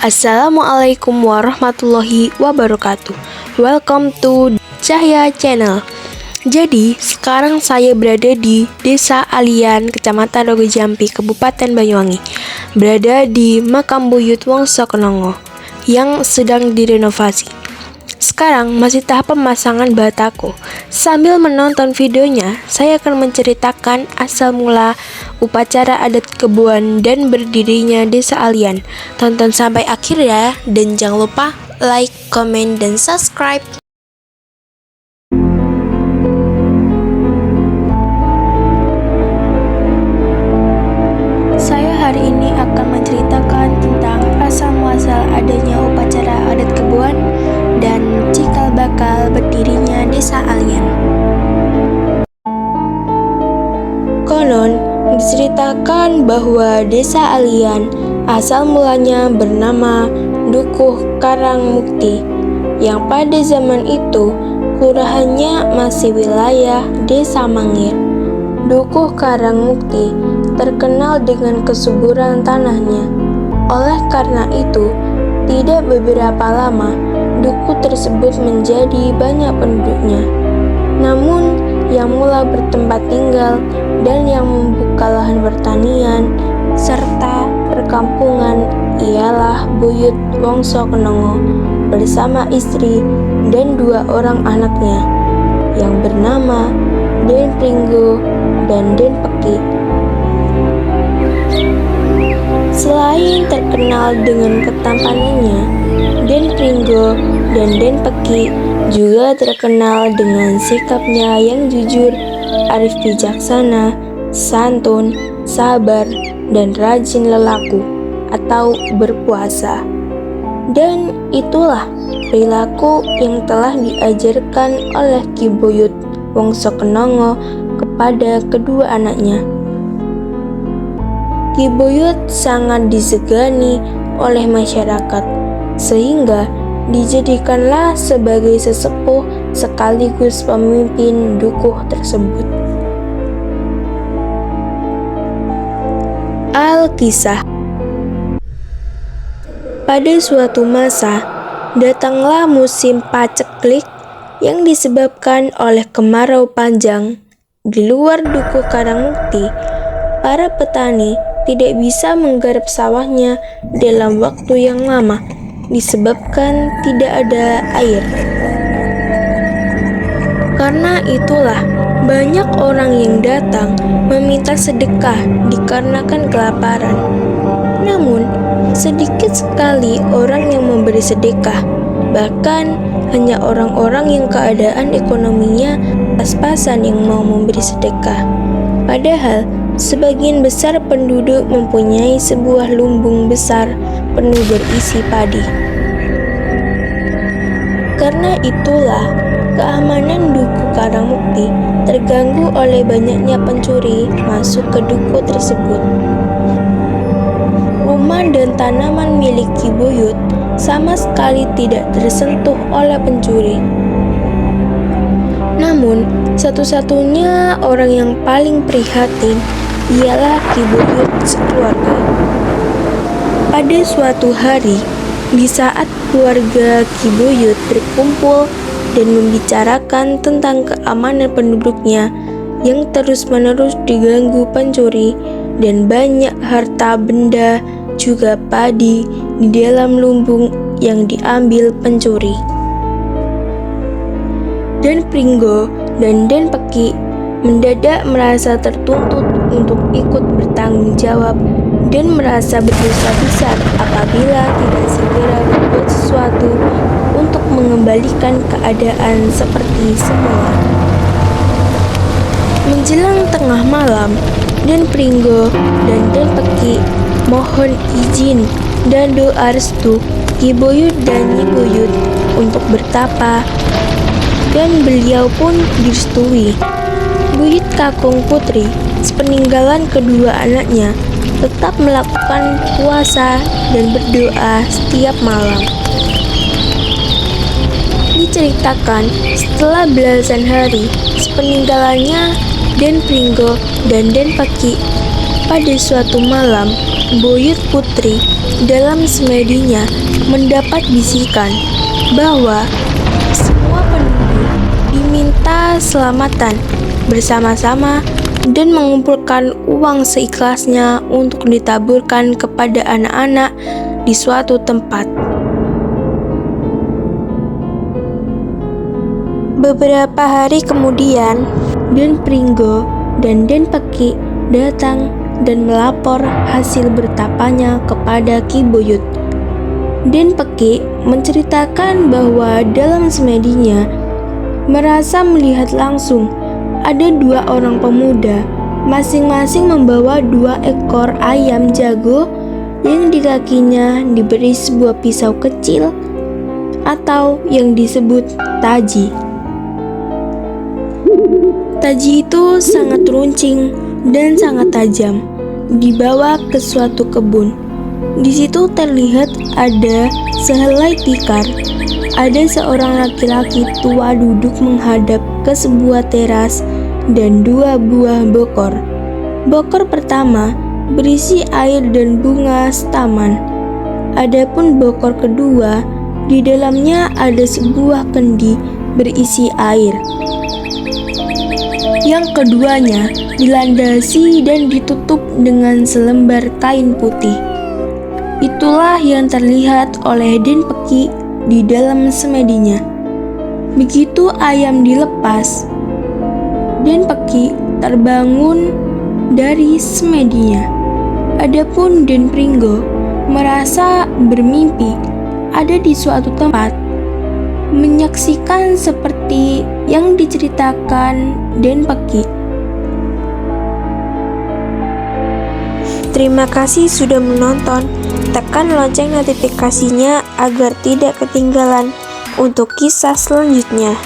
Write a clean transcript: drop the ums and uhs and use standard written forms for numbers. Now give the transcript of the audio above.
Assalamualaikum warahmatullahi wabarakatuh. Welcome to Cahya Channel. Jadi, sekarang saya berada di Desa Alian, Kecamatan Rogo Jampi, Kabupaten Banyuwangi. Berada di Makam Buyut Wongso Kenongo yang sedang direnovasi. Sekarang masih tahap pemasangan batako. Sambil menonton videonya, saya akan menceritakan asal mula upacara adat Kebon dan berdirinya Desa Alian. Tonton sampai akhir ya, dan jangan lupa like, komen, dan subscribe. Saya hari ini akan menceritakan tentang asal muasal adanya upacara adat Kebon dan cikal bakal berdirinya Desa Alian. Konon diceritakan bahwa Desa Alian asal mulanya bernama Dukuh Karangmukti, yang pada zaman itu kelurahannya masih wilayah Desa Mangir. Dukuh Karangmukti terkenal dengan kesuburan tanahnya. Oleh karena itu, tidak beberapa lama dukuh tersebut menjadi banyak penduduknya. Namun, yang mula bertempat tinggal dan yang membuka lahan pertanian serta perkampungan ialah Buyut Wongso Kenongo bersama istri dan 2 orang anaknya yang bernama Den Pringgo dan Den Peki. Selain terkenal dengan ketampanannya, Den Pringgo dan Den Peki juga terkenal dengan sikapnya yang jujur, arif bijaksana, santun, sabar, dan rajin lelaku atau berpuasa. Dan itulah perilaku yang telah diajarkan oleh Ki Buyut Wongso Kenongo kepada kedua anaknya. Ki Buyut sangat disegani oleh masyarakat, sehingga dijadikanlah sebagai sesepuh sekaligus pemimpin dukuh tersebut. Alkisah. Pada suatu masa, datanglah musim paceklik yang disebabkan oleh kemarau panjang. Di luar Dukuh Karangmukti, para petani tidak bisa menggarap sawahnya dalam waktu yang lama disebabkan tidak ada air. Karena itulah banyak orang yang datang meminta sedekah dikarenakan kelaparan. Namun, sedikit sekali orang yang memberi sedekah, bahkan hanya orang-orang yang keadaan ekonominya pas-pasan yang mau memberi sedekah. Padahal, sebagian besar penduduk mempunyai sebuah lumbung besar penuh berisi padi. Karena itulah, keamanan Dukuh Karangmukti terganggu oleh banyaknya pencuri masuk ke dukuh tersebut. Rumah dan tanaman milik Ki Buyut sama sekali tidak tersentuh oleh pencuri. Namun, satu-satunya orang yang paling prihatin ialah Ki Buyut sekeluarga. Pada suatu hari, di saat keluarga Ki Buyut berkumpul dan membicarakan tentang keamanan penduduknya yang terus-menerus diganggu pencuri dan banyak harta benda juga padi di dalam lumbung yang diambil pencuri. Den Pringgo dan Den Peki mendadak merasa tertuntut untuk ikut bertanggung jawab dan merasa berdosa besar apabila tidak segera berbuat sesuatu untuk mengembalikan keadaan seperti semula. Menjelang tengah malam, Den Pringgo dan Den Peki mohon izin dan doa restu Ki Buyut dan Nyi Buyut untuk bertapa, dan beliau pun direstui. Buyut Kakung Putri, sepeninggalan kedua anaknya, tetap melakukan puasa dan berdoa setiap malam. Diceritakan setelah belasan hari sepeninggalannya, Den Pringgo dan Den Peki Pada suatu malam, Buyut Putri dalam semedinya mendapat bisikan bahwa semua penduduk diminta selamatan bersama-sama dan mengumpulkan uang seikhlasnya untuk ditaburkan kepada anak-anak di suatu tempat. Beberapa hari kemudian, Den Pringgo dan Den Peki datang dan melapor hasil bertapanya kepada Ki Buyut. Den Peki menceritakan bahwa dalam semedinya merasa melihat langsung ada 2 orang pemuda, masing-masing membawa 2 ekor ayam jago yang di kakinya diberi sebuah pisau kecil atau yang disebut taji. Taji itu sangat runcing dan sangat tajam. Dibawa ke suatu kebun. Di situ terlihat ada sehelai tikar. Ada seorang laki-laki tua duduk menghadap ke sebuah teras dan 2 buah bokor. Bokor pertama berisi air dan bunga taman. Adapun bokor kedua, di dalamnya ada sebuah kendi berisi air. Yang keduanya dilandasi dan ditutup dengan selembar kain putih. Itulah yang terlihat oleh Den Peki di dalam semedinya. Begitu ayam dilepas, Den Peki terbangun dari semedinya. Adapun Den Pringgo merasa bermimpi ada di suatu tempat, menyaksikan seperti yang diceritakan Den Peki. Terima kasih sudah menonton. Tekan lonceng notifikasinya agar tidak ketinggalan untuk kisah selanjutnya.